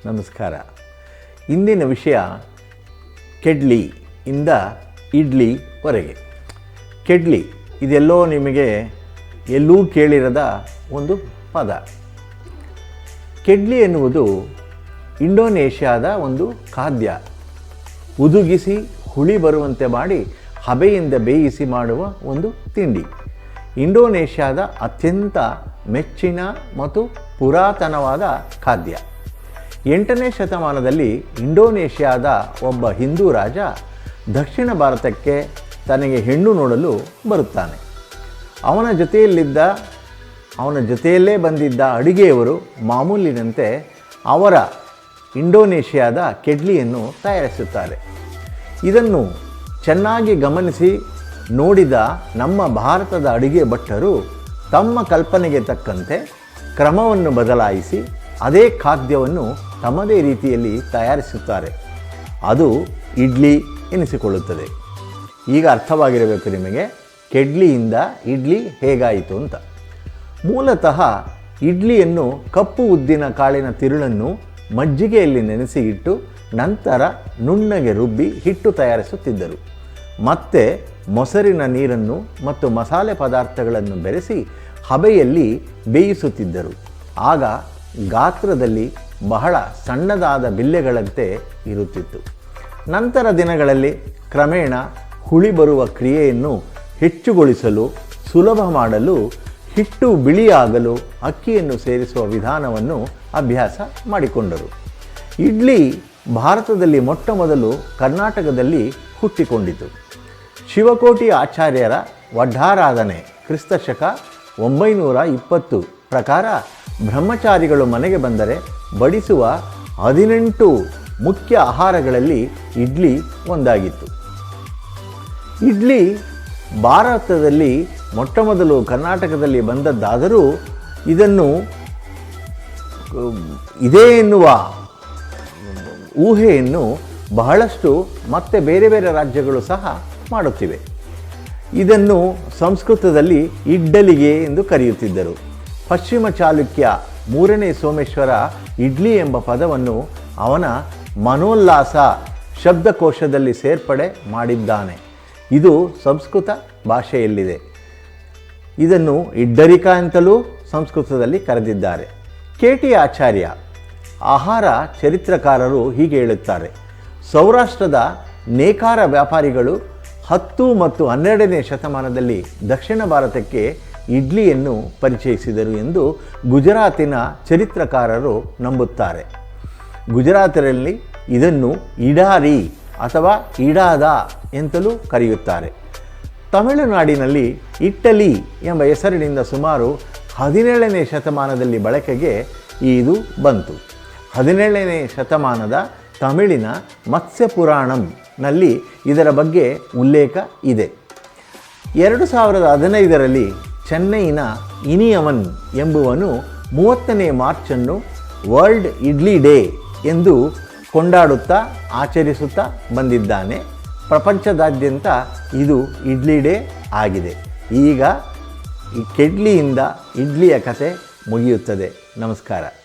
ನಮಸ್ಕಾರ. ಇಂದಿನ ವಿಷಯ ಕೆಡ್ಲಿ ಇಂದ ಇಡ್ಲಿವರೆಗೆ. ಕೆಡ್ಲಿ ಇದೆಲ್ಲೋ ನಿಮಗೆ ಎಲ್ಲೂ ಕೇಳಿರದ ಒಂದು ಪದ. ಕೆಡ್ಲಿ ಎನ್ನುವುದು ಇಂಡೋನೇಷ್ಯಾದ ಒಂದು ಖಾದ್ಯ. ಉದುಗಿಸಿ ಹುಳಿ ಬರುವಂತೆ ಮಾಡಿ ಹಬೆಯಿಂದ ಬೇಯಿಸಿ ಮಾಡುವ ಒಂದು ತಿಂಡಿ. ಇಂಡೋನೇಷ್ಯಾದ ಅತ್ಯಂತ ಮೆಚ್ಚಿನ ಮತ್ತು ಪುರಾತನವಾದ ಖಾದ್ಯ. 8ನೇ ಶತಮಾನದಲ್ಲಿ ಇಂಡೋನೇಷ್ಯಾದ ಒಬ್ಬ ಹಿಂದೂ ರಾಜ ದಕ್ಷಿಣ ಭಾರತಕ್ಕೆ ತನಗೆ ಹೆಣ್ಣು ನೋಡಲು ಬರುತ್ತಾನೆ. ಅವನ ಜೊತೆಯಲ್ಲೇ ಬಂದಿದ್ದ ಅಡುಗೆಯವರು ಮಾಮೂಲಿನಂತೆ ಅವರ ಇಂಡೋನೇಷ್ಯಾದ ಕೆಡ್ಲಿಯನ್ನು ತಯಾರಿಸುತ್ತಾರೆ. ಇದನ್ನು ಚೆನ್ನಾಗಿ ಗಮನಿಸಿ ನೋಡಿದ ನಮ್ಮ ಭಾರತದ ಅಡುಗೆ ಭಟ್ಟರು ತಮ್ಮ ಕಲ್ಪನೆಗೆ ತಕ್ಕಂತೆ ಕ್ರಮವನ್ನು ಬದಲಾಯಿಸಿ ಅದೇ ಖಾದ್ಯವನ್ನು ತಮ್ಮದೇ ರೀತಿಯಲ್ಲಿ ತಯಾರಿಸುತ್ತಾರೆ. ಅದು ಇಡ್ಲಿ ಎನಿಸಿಕೊಳ್ಳುತ್ತದೆ. ಈಗ ಅರ್ಥವಾಗಿರಬೇಕು ನಿಮಗೆ ಕೆಡ್ಲಿಯಿಂದ ಇಡ್ಲಿ ಹೇಗಾಯಿತು ಅಂತ. ಮೂಲತಃ ಇಡ್ಲಿಯನ್ನು ಕಪ್ಪು ಉದ್ದಿನ ಕಾಳಿನ ತಿರುಳನ್ನು ಮಜ್ಜಿಗೆಯಲ್ಲಿ ನೆನೆಸಿ ಇಟ್ಟು ನಂತರ ನುಣ್ಣಗೆ ರುಬ್ಬಿ ಹಿಟ್ಟು ತಯಾರಿಸುತ್ತಿದ್ದರು. ಮತ್ತೆ ಮೊಸರಿನ ನೀರನ್ನು ಮತ್ತು ಮಸಾಲೆ ಪದಾರ್ಥಗಳನ್ನು ಬೆರೆಸಿ ಹಬೆಯಲ್ಲಿ ಬೇಯಿಸುತ್ತಿದ್ದರು. ಆಗ ಗಾತ್ರದಲ್ಲಿ ಬಹಳ ಸಣ್ಣದಾದ ಬಿಲ್ಲೆಗಳಂತೆ ಇರುತ್ತಿತ್ತು. ನಂತರ ದಿನಗಳಲ್ಲಿ ಕ್ರಮೇಣ ಹುಳಿ ಬರುವ ಕ್ರಿಯೆಯನ್ನು ಹೆಚ್ಚುಗೊಳಿಸಲು ಸುಲಭ ಮಾಡಲು ಹಿಟ್ಟು ಬಿಳಿಯಾಗಲು ಅಕ್ಕಿಯನ್ನು ಸೇರಿಸುವ ವಿಧಾನವನ್ನು ಅಭ್ಯಾಸ ಮಾಡಿಕೊಂಡರು. ಇಡ್ಲಿ ಭಾರತದಲ್ಲಿ ಮೊಟ್ಟಮೊದಲು ಕರ್ನಾಟಕದಲ್ಲಿ ಹುಟ್ಟಿಕೊಂಡಿತು. ಶಿವಕೋಟಿ ಆಚಾರ್ಯರ ವಡ್ಡಾರಾಧನೆ ಕ್ರಿಸ್ತಶಕ 920 ಪ್ರಕಾರ ಬ್ರಹ್ಮಚಾರಿಗಳು ಮನೆಗೆ ಬಂದರೆ ಬಡಿಸುವ 18 ಮುಖ್ಯ ಆಹಾರಗಳಲ್ಲಿ ಇಡ್ಲಿ ಒಂದಾಗಿತ್ತು. ಇಡ್ಲಿ ಭಾರತದಲ್ಲಿ ಮೊಟ್ಟಮೊದಲು ಕರ್ನಾಟಕದಲ್ಲಿ ಬಂದದ್ದಾದರೂ ಇದನ್ನು ಇದೇ ಎನ್ನುವ ಊಹೆಯನ್ನು ಬಹಳಷ್ಟು ಮತ್ತೆ ಬೇರೆ ಬೇರೆ ರಾಜ್ಯಗಳು ಸಹ ಮಾಡುತ್ತಿವೆ. ಇದನ್ನು ಸಂಸ್ಕೃತದಲ್ಲಿ ಇಡ್ಡಲಿಗೆ ಎಂದು ಕರೆಯುತ್ತಿದ್ದರು. ಪಶ್ಚಿಮ ಚಾಲುಕ್ಯ 3ನೇ ಸೋಮೇಶ್ವರ ಇಡ್ಲಿ ಎಂಬ ಪದವನ್ನು ಅವನ ಮನೋಲ್ಲಾಸ ಶಬ್ದಕೋಶದಲ್ಲಿ ಸೇರ್ಪಡೆ ಮಾಡಿದ್ದಾನೆ. ಇದು ಸಂಸ್ಕೃತ ಭಾಷೆಯಲ್ಲಿದೆ. ಇದನ್ನು ಇಡ್ಡರಿಕ ಅಂತಲೂ ಸಂಸ್ಕೃತದಲ್ಲಿ ಕರೆದಿದ್ದಾರೆ. KT ಆಚಾರ್ಯ ಆಹಾರ ಚರಿತ್ರಕಾರರು ಹೀಗೆ ಹೇಳುತ್ತಾರೆ: ಸೌರಾಷ್ಟ್ರದ ನೇಕಾರ ವ್ಯಾಪಾರಿಗಳು 10 ಮತ್ತು 12ನೇ ಶತಮಾನದಲ್ಲಿ ದಕ್ಷಿಣ ಭಾರತಕ್ಕೆ ಇಡ್ಲಿಯನ್ನು ಪರಿಚಯಿಸಿದರು ಎಂದು ಗುಜರಾತಿನ ಚರಿತ್ರಕಾರರು ನಂಬುತ್ತಾರೆ. ಗುಜರಾತಿನಲ್ಲಿ ಇದನ್ನು ಇಡಾರಿ ಅಥವಾ ಇಡಾದ ಎಂತಲೂ ಕರೆಯುತ್ತಾರೆ. ತಮಿಳುನಾಡಿನಲ್ಲಿ ಇಟ್ಟಲಿ ಎಂಬ ಹೆಸರಿನಿಂದ ಸುಮಾರು 17ನೇ ಶತಮಾನದಲ್ಲಿ ಬಳಕೆಗೆ ಇದು ಬಂತು. 17ನೇ ಶತಮಾನದ ತಮಿಳಿನ ಮತ್ಸ್ಯ ಪುರಾಣಂನಲ್ಲಿ ಇದರ ಬಗ್ಗೆ ಉಲ್ಲೇಖ ಇದೆ. 2015ರಲ್ಲಿ ಚೆನ್ನೈನ ಇನಿಯವನ್ ಎಂಬುವನು 30ನೇ ಮಾರ್ಚನ್ನು ವರ್ಲ್ಡ್ ಇಡ್ಲಿ ಡೇ ಎಂದು ಕೊಂಡಾಡುತ್ತಾ ಆಚರಿಸುತ್ತಾ ಬಂದಿದ್ದಾನೆ. ಪ್ರಪಂಚದಾದ್ಯಂತ ಇದು ಇಡ್ಲಿ ಡೇ ಆಗಿದೆ. ಈಗ ಈ ಕೆಡ್ಲಿಯಿಂದ ಇಡ್ಲಿಯ ಕತೆ ಮುಗಿಯುತ್ತದೆ. ನಮಸ್ಕಾರ.